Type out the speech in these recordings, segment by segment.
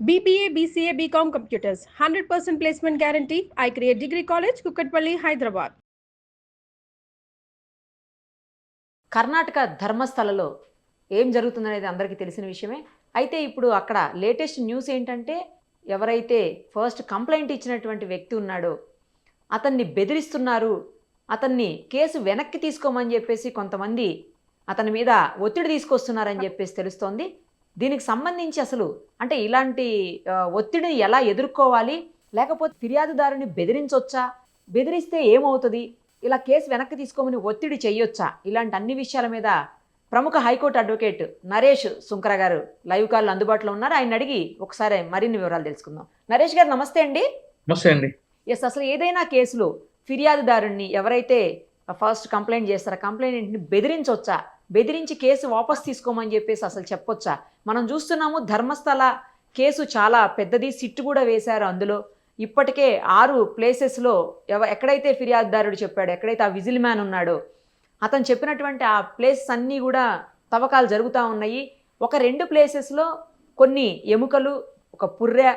BBA, BCA, BCom Computers, 100% placement guarantee. I create Degree College, Kukatpalli, Hyderabad. Karnataka ధర్మస్థలలో ఏం జరుగుతుందనేది అందరికీ తెలిసిన విషయమే. అయితే ఇప్పుడు అక్కడ లేటెస్ట్ న్యూస్ ఏంటంటే, ఎవరైతే ఫస్ట్ కంప్లైంట్ ఇచ్చినటువంటి వ్యక్తి ఉన్నాడో అతన్ని బెదిరిస్తున్నారు, అతన్ని కేసు వెనక్కి తీసుకోమని చెప్పేసి కొంతమంది అతని మీద ఒత్తిడి తీసుకొస్తున్నారని చెప్పేసి తెలుస్తోంది. దీనికి సంబంధించి అసలు అంటే ఇలాంటి ఒత్తిడిని ఎలా ఎదుర్కోవాలి, లేకపోతే ఫిర్యాదుదారుని బెదిరించొచ్చా, బెదిరిస్తే ఏమవుతుంది, ఇలా కేసు వెనక్కి తీసుకోమని ఒత్తిడి చేయొచ్చా, ఇలాంటి అన్ని విషయాల మీద ప్రముఖ హైకోర్టు అడ్వకేట్ నరేష్ సుంకర గారు లైవ్ కాల్ అందుబాటులో ఉన్నారు. ఆయన అడిగి ఒకసారి మరిన్ని వివరాలు తెలుసుకుందాం. నరేష్ గారు నమస్తే అండి. నమస్తే అండి. ఎస్, అసలు ఏదైనా కేసులో ఫిర్యాదుదారుని ఎవరైతే ఫస్ట్ కంప్లైంట్ చేస్తారో కంప్లైంట్ని బెదిరించొచ్చా, బెదిరించి కేసు వాపస్ తీసుకోమని చెప్పేసి అసలు చెప్పొచ్చా? మనం చూస్తున్నాము ధర్మస్థల కేసు చాలా పెద్దది, సిట్టు కూడా వేశారు. అందులో ఇప్పటికే 6 ప్లేసెస్లో ఎక్కడైతే ఫిర్యాదుదారుడు చెప్పాడో, ఎక్కడైతే ఆ విజిల్ మ్యాన్ ఉన్నాడో అతను చెప్పినటువంటి ఆ ప్లేసెస్ అన్నీ కూడా తవ్వకాలు జరుగుతూ ఉన్నాయి. ఒక 2 ప్లేసెస్లో కొన్ని ఎముకలు, ఒక పుర్రె,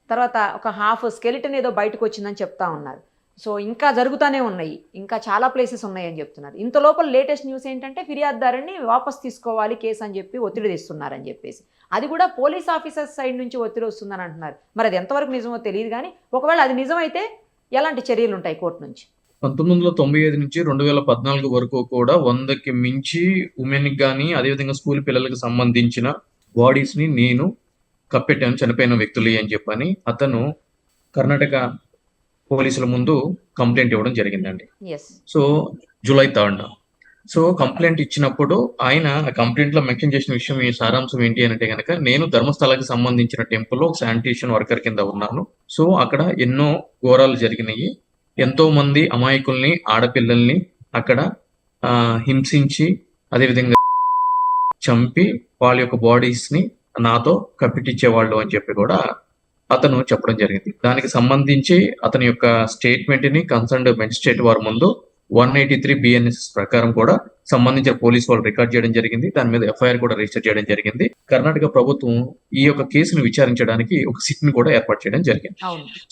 తర్వాత ఒక హాఫ్ స్కెలిటన్ ఏదో బయటకు వచ్చిందని చెప్తా ఉన్నారు. సో ఇంకా జరుగుతూనే ఉన్నాయి, ఇంకా చాలా ప్లేసెస్ ఉన్నాయని చెప్తున్నారు. ఇంత లోపల లేటెస్ట్ న్యూస్ ఏంటంటే ఫిర్యాదుదారుని వాపస్ తీసుకోవాలి కేసు అని చెప్పి ఒత్తిడి తెస్తున్నారని చెప్పేసి, అది కూడా పోలీస్ ఆఫీసర్స్ సైడ్ నుంచి ఒత్తిడి వస్తుందని అంటున్నారు. మరి అది ఎంతవరకు నిజమో తెలియదు, కానీ ఒకవేళ అది నిజమైతే ఎలాంటి చర్యలు ఉంటాయి కోర్టు నుంచి? 1995 నుంచి 2014 వరకు కూడా 100కి మించి ఉమెన్కి కానీ అదేవిధంగా స్కూల్ పిల్లలకు సంబంధించిన బాడీస్ని నేను కప్పెట్టాను, చనిపోయిన వ్యక్తులు అని చెప్పని అతను కర్ణాటక పోలీసుల ముందు కంప్లైంట్ ఇవ్వడం జరిగిందండి. So July 3. సో కంప్లైంట్ ఇచ్చినప్పుడు ఆయన ఆ కంప్లైంట్ లో మెన్షన్ చేసిన విషయం, ఈ సారాంశం ఏంటి అంటే కనుక, నేను ధర్మస్థలకి సంబంధించిన టెంపుల్లో ఒక శానిటేషన్ వర్కర్ కింద ఉన్నాను. సో అక్కడ ఎన్నో ఘోరాలు జరిగినాయి. ఎంతో మంది అమాయకుల్ని, ఆడపిల్లల్ని అక్కడ హింసించి అదేవిధంగా చంపి వాళ్ళ యొక్క బాడీస్ ని నాతో కప్పిటిచ్చేవాళ్ళు అని చెప్పి కూడా అతను చెప్పడం జరిగింది. దానికి సంబంధించి అతని యొక్క స్టేట్మెంట్ ని కన్సర్న్డ్ మెజిస్ట్రేట్ వారి ముందు 183 BNSS ప్రకారం కూడా సంబంధించిన పోలీసు వాళ్ళు రికార్డ్ చేయడం జరిగింది. దాని మీద FIR కూడా రిజిస్టర్ చేయడం జరిగింది. కర్ణాటక ప్రభుత్వం ఈ యొక్క కేసును విచారించడానికి ఒక సిట్ ని కూడా ఏర్పాటు చేయడం జరిగింది.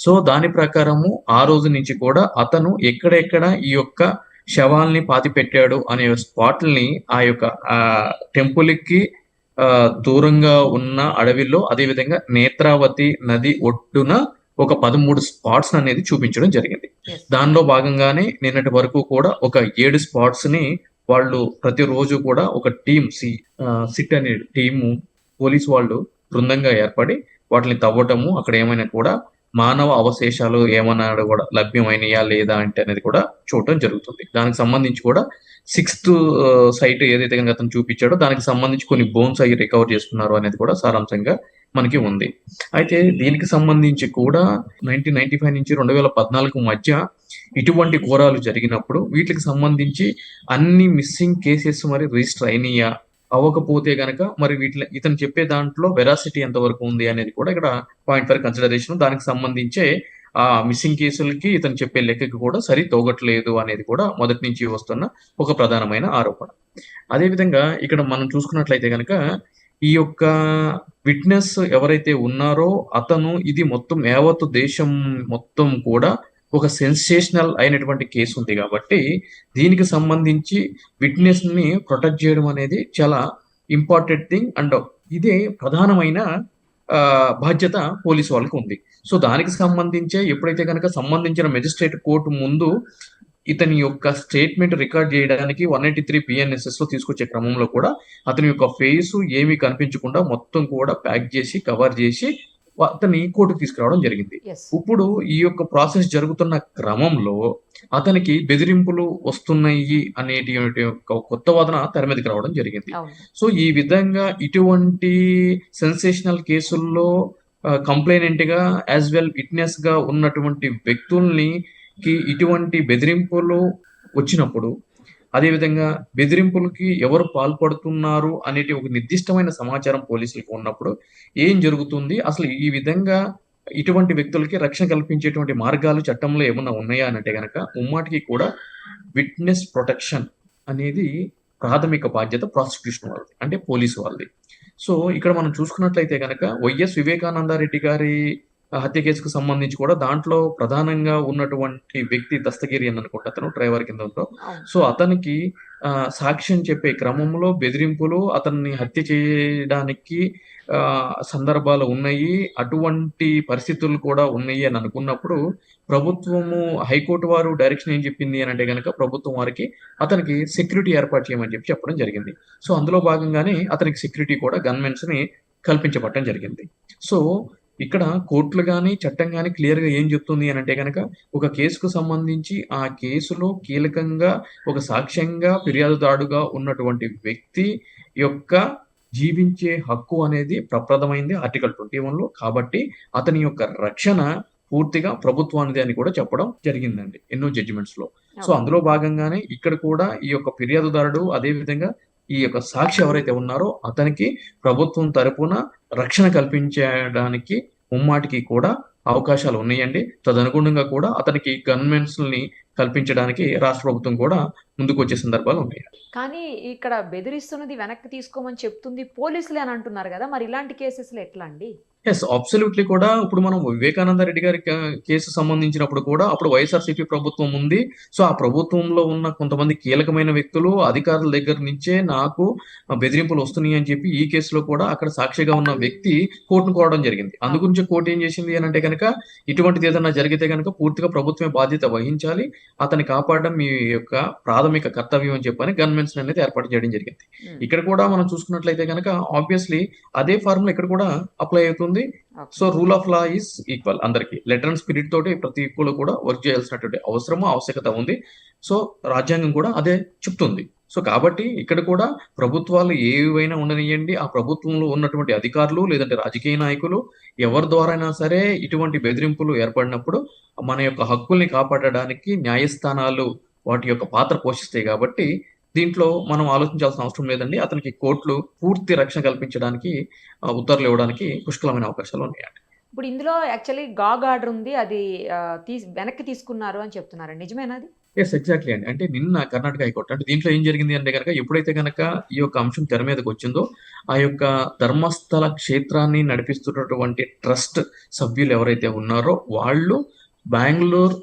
సో దాని ప్రకారము ఆ రోజు నుంచి కూడా అతను ఎక్కడెక్కడ ఈ యొక్క శవాల్ని పాతి పెట్టాడు అనే స్పాట్లని ఆ యొక్క టెంపుల్ కి దూరంగా ఉన్న అడవిలో, అదేవిధంగా నేత్రావతి నది ఒడ్డున ఒక 13 స్పాట్స్ అనేది చూపించడం జరిగింది. దానిలో భాగంగానే నిన్నటి వరకు కూడా ఒక 7 స్పాట్స్ ని వాళ్ళు ప్రతిరోజు కూడా ఒక టీమ్ సిట్ అనే టీము పోలీసు వాళ్ళు బృందంగా ఏర్పడి వాటిని తవ్వటము, అక్కడ ఏమైనా కూడా మానవ అవశేషాలు ఏమన్నా కూడా లభ్యమైనయా లేదా అంటే అనేది కూడా చూడటం జరుగుతుంది. దానికి సంబంధించి కూడా 6th సైట్ ఏదైతే కనుక అతను చూపించాడో దానికి సంబంధించి కొన్ని బోన్స్ అయ్యి రికవర్ చేస్తున్నారు అనేది కూడా సారాంశంగా మనకి ఉంది. అయితే దీనికి సంబంధించి కూడా 1995 నుంచి 2014 మధ్య ఇటువంటి ఘోరాలు జరిగినప్పుడు వీటికి సంబంధించి అన్ని మిస్సింగ్ కేసెస్ మరి రిజిస్టర్ అయినాయా, అవ్వకపోతే గనక మరి ఇతను చెప్పే దాంట్లో వెరాసిటీ ఎంతవరకు ఉంది అనేది కూడా ఇక్కడ పాయింట్ ఫర్ కన్సిడరేషన్. దానికి సంబంధించే ఆ మిస్సింగ్ కేసులకి ఇతను చెప్పే లెక్కకి కూడా సరి తోగట్లేదు అనేది కూడా మొదటి నుంచి వస్తున్న ఒక ప్రధానమైన ఆరోపణ. అదేవిధంగా ఇక్కడ మనం చూసుకున్నట్లయితే కనుక ఈ యొక్క విట్నెస్ ఎవరైతే ఉన్నారో అతను ఇది మొత్తం యావత్తు దేశం మొత్తం కూడా ఒక సెన్సేషనల్ అయినటువంటి కేసు ఉంది కాబట్టి దీనికి సంబంధించి విట్నెస్ ని ప్రొటెక్ట్ చేయడం అనేది చాలా ఇంపార్టెంట్ థింగ్ అండ్ ఇదే ప్రధానమైన బాధ్యత పోలీసు వాళ్ళకి ఉంది. సో దానికి సంబంధించే ఎప్పుడైతే కనుక సంబంధించిన మెజిస్ట్రేట్ కోర్టు ముందు ఇతని యొక్క స్టేట్మెంట్ రికార్డ్ చేయడానికి 183 BNSS లో తీసుకొచ్చే క్రమంలో కూడా అతని యొక్క ఫేసు ఏమీ కనిపించకుండా మొత్తం కూడా ప్యాక్ చేసి కవర్ చేసి అతన్ని కోర్టుకు తీసుకురావడం జరిగింది. ఇప్పుడు ఈ యొక్క ప్రాసెస్ జరుగుతున్న క్రమంలో అతనికి బెదిరింపులు వస్తున్నాయి అనేటి కొత్త వాదన తెర మీదకి రావడం జరిగింది. సో ఈ విధంగా ఇటువంటి సెన్సేషనల్ కేసుల్లో కంప్లైనెంట్ గా యాజ్ వెల్ విట్నెస్ గా ఉన్నటువంటి వ్యక్తుల్ని ఇటువంటి బెదిరింపులు వచ్చినప్పుడు, అదేవిధంగా బెదిరింపులకి ఎవరు పాల్పడుతున్నారు అనేది ఒక నిర్దిష్టమైన సమాచారం పోలీసులకు ఉన్నప్పుడు ఏం జరుగుతుంది, అసలు ఈ విధంగా ఇటువంటి వ్యక్తులకి రక్షణ కల్పించేటువంటి మార్గాలు చట్టంలో ఏమన్నా ఉన్నాయా అంటే కనుక ముమ్మాటికి కూడా విట్నెస్ ప్రొటెక్షన్ అనేది ప్రాథమిక బాధ్యత ప్రాసిక్యూషన్ వాళ్ళది, అంటే పోలీసు వాళ్ళది. సో ఇక్కడ మనం చూసుకున్నట్లయితే గనక వైఎస్ వివేకానందరెడ్డి గారి హత్య కేసుకు సంబంధించి కూడా దాంట్లో ప్రధానంగా ఉన్నటువంటి వ్యక్తి దస్తగిరి అని అనుకుంటా, అతను డ్రైవర్ కింద ఉంటాం. అవును. సో అతనికి సాక్ష్యం చెప్పే క్రమంలో బెదిరింపులు, అతన్ని హత్య చేయడానికి సందర్భాలు ఉన్నాయి. అటువంటి పరిస్థితులు కూడా ఉన్నాయి అని అనుకున్నప్పుడు ప్రభుత్వము, హైకోర్టు వారు డైరెక్షన్ ఏం చెప్పింది అని అంటే గనక ప్రభుత్వం వారికి అతనికి సెక్యూరిటీ ఏర్పాటు చేయమని చెప్పడం జరిగింది. సో అందులో భాగంగానే అతనికి సెక్యూరిటీ కూడా గన్‌మెన్స్‌ని కల్పించబడటం జరిగింది. సో ఇక్కడ కోర్టులు గాని, చట్టం గాని క్లియర్‌గా ఏం చెప్తుంది అని అంటే గనక ఒక కేసుకు సంబంధించి ఆ కేసులో కీలకంగా ఒక సాక్ష్యంగా ఫిర్యాదుదారుడుగా ఉన్నటువంటి వ్యక్తి యొక్క జీవించే హక్కు అనేది ప్రప్రదమైంది ఆర్టికల్ 21లో. కాబట్టి అతని యొక్క రక్షణ పూర్తిగా ప్రభుత్వానిదే అని కూడా చెప్పడం జరిగిందండి ఎన్నో జడ్జిమెంట్స్‌లో. So okay. అందులో భాగంగానే ఇక్కడ కూడా ఈ యొక్క ఫిర్యాదుదారుడు, అదే విధంగా ఈ యొక్క సాక్షి ఎవరైతే ఉన్నారో అతనికి ప్రభుత్వం తరపున రక్షణ కల్పించడానికి ముమ్మాటికి కూడా అవకాశాలు ఉన్నాయండి. తదనుగుణంగా కూడా అతనికి గన్‌మెన్స్‌ని కల్పించడానికి రాష్ట్ర ప్రభుత్వం కూడా ముందుకొచ్చే సందర్భాలు ఉన్నాయి. కానీ ఇక్కడ బెదిరిస్తున్నది వెనక్కి తీసుకోమని చెప్తుంది పోలీసులే అని అంటున్నారు కదా! మరి ఇలాంటి కేసెస్‌లో ఎట్లా అండి? యెస్. అబ్సల్యూట్‌లీ కూడా ఇప్పుడు మనం వివేకానంద రెడ్డి గారి కేసు సంబంధించినప్పుడు కూడా అప్పుడు వైఎస్ఆర్‌సీపీ ప్రభుత్వం ఉంది. సో ఆ ప్రభుత్వంలో ఉన్న కొంతమంది కీలకమైన వ్యక్తులు, అధికారుల దగ్గర నుంచే నాకు బెదిరింపులు వస్తున్నాయి అని చెప్పి ఈ కేసులో కూడా అక్కడ సాక్షిగా ఉన్న వ్యక్తి కోర్టును కోరడం జరిగింది. అందుగురించి కోర్టు ఏం చేసింది అని అంటే గనక ఇటువంటిది ఏదైనా జరిగితే గనక పూర్తిగా ప్రభుత్వమే బాధ్యత వహించాలి. అతన్ని కాపాడడం మీ యొక్క ప్రాథమిక కర్తవ్యం అని చెప్పని గన్‌మెన్స్ అనేది ఏర్పాటు చేయడం జరిగింది. హ్మ్. ఇక్కడ కూడా మనం చూసుకున్నట్లయితే గనక ఆబ్వియస్‌లీ అదే ఫార్ములా ఇక్కడ కూడా అప్లై అవుతుంది. Okay. So rule of law is equal అందరికి. లెటర్ అండ్ స్పిరిట్ తోటి ప్రతి ఒక్కళ్ళు కూడా వర్క్ చేయాల్సినటువంటి అవసరము, ఆవశ్యకత ఉంది. సో రాజ్యాంగం కూడా అదే చెప్తుంది. సో కాబట్టి ఇక్కడ కూడా ప్రభుత్వాలు ఏవైనా ఉండనియండి, ఆ ప్రభుత్వంలో ఉన్నటువంటి అధికారులు లేదంటే రాజకీయ నాయకులు ఎవరి ద్వారా అయినా సరే ఇటువంటి బెదిరింపులు ఏర్పడినప్పుడు మన యొక్క హక్కుల్ని కాపాడడానికి న్యాయస్థానాలు వాటి యొక్క పాత్ర పోషిస్తాయి కాబట్టి దీంట్లో మనం ఆలోచించాల్సిన అవసరం లేదండి. అతనికి కోర్టులు పూర్తి రక్షణ కల్పించడానికి ఉత్తర్వులు ఇవ్వడానికి పుష్కలమైన అవకాశాలు ఉన్నాయండి. ఇప్పుడు ఇందులో యాక్చువల్లీ గాగ్ ఆర్డర్ ఉంది. అది వెనక్కి తీసుకున్నారు అని చెప్తున్నారు. నిజమేనా అది? యెస్. ఎగ్జాక్ట్‌లీ అండి. అంటే నిన్న కర్ణాటక హైకోర్టు అంటే దీంట్లో ఏం జరిగింది అంటే గనక ఎప్పుడైతే గనక ఈ యొక్క అంశం తెర మీదకొచ్చిందో ఆ యొక్క ధర్మస్థల క్షేత్రాన్ని నడిపిస్తున్నటువంటి ట్రస్ట్ సభ్యులు ఎవరైతే ఉన్నారో వాళ్ళు బెంగుళూరు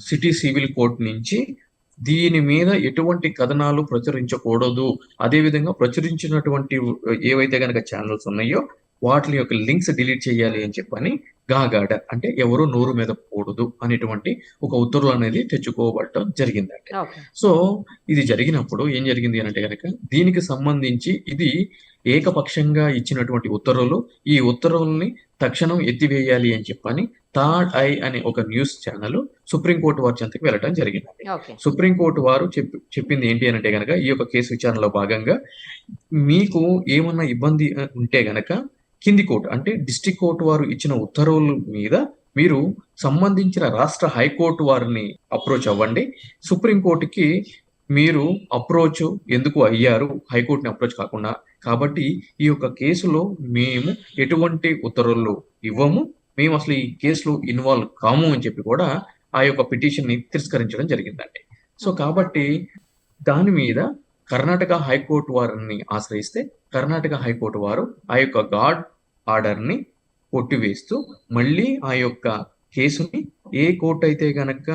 సిటీ సివిల్ కోర్ట్ నుంచి దీని మీద ఎటువంటి కథనాలు ప్రచురించకూడదు. అదే విధంగా ప్రచురించినటువంటి ఏవైతే గనక ఛానెల్స్ ఉన్నాయో వాటి యొక్క లింక్స్ డిలీట్ చేయాలి అని చెప్పని గాగ్ ఆర్డర్ అంటే ఎవరు నోరు మీద పోకూడదు అనేటువంటి ఒక ఉత్తర్వులు అనేది తెచ్చుకోబడటం జరిగిందండి. ఓకే. సో ఇది జరిగినప్పుడు ఏం జరిగింది అని అంటే గనక దీనికి సంబంధించి ఇది ఏకపక్షంగా ఇచ్చినటువంటి ఉత్తర్వులు. ఈ ఉత్తర్వుల్ని తక్షణం ఎత్తివేయాలి అని చెప్పని థర్డ్ ఐ అనే ఒక న్యూస్ ఛానల్ సుప్రీంకోర్టు వారి చెంతకి వెళ్ళడం జరిగిందండి. ఓకే. సుప్రీంకోర్టు వారు చెప్పింది ఏంటి అని అంటే గనక ఈ యొక్క కేసు విచారణలో భాగంగా మీకు ఏమన్నా ఇబ్బంది ఉంటే గనక కింది కోర్టు అంటే డిస్ట్రిక్ట్ కోర్టు వారు ఇచ్చిన ఉత్తర్వుల మీద మీరు సంబంధించిన రాష్ట్ర హైకోర్టు వారిని అప్రోచ్ అవ్వండి. సుప్రీంకోర్టుకి మీరు అప్రోచ్ ఎందుకు అయ్యారు హైకోర్టుని అప్రోచ్ కాకుండా? కాబట్టి ఈ యొక్క కేసులో మేము ఎటువంటి ఉత్తర్వులు ఇవ్వము. మేము అసలు ఈ కేసులో ఇన్వాల్వ్ కాము అని చెప్పి కూడా ఆ యొక్క పిటిషన్‌ని తిరస్కరించడం జరిగిందండి. సో కాబట్టి దాని మీద కర్ణాటక హైకోర్టు వారిని ఆశ్రయిస్తే కర్ణాటక హైకోర్టు వారు ఆ యొక్క గాగ్ ఆర్డర్‌ని కొట్టివేస్తూ మళ్ళీ ఆ యొక్క కేసుని ఏ కోర్ట్ అయితే గనక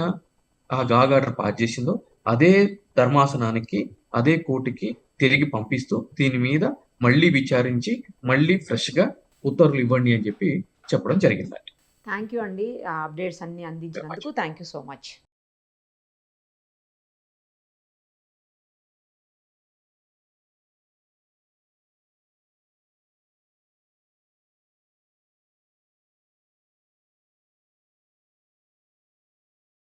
ఆ గాగ్ ఆర్డర్ పాస్ చేసిందో అదే ధర్మాసనానికి, అదే కోర్టుకి తిరిగి పంపిస్తూ దీని మీద మళ్ళీ విచారించి మళ్ళీ ఫ్రెష్‌గా ఉత్తర్వులు ఇవ్వండి అని చెప్పి చెప్పడం జరిగిందండి. థ్యాంక్ యూ అండి. ఆ అప్డేట్స్ అన్నీ అందించినందుకు థ్యాంక్ యూ సో మచ్.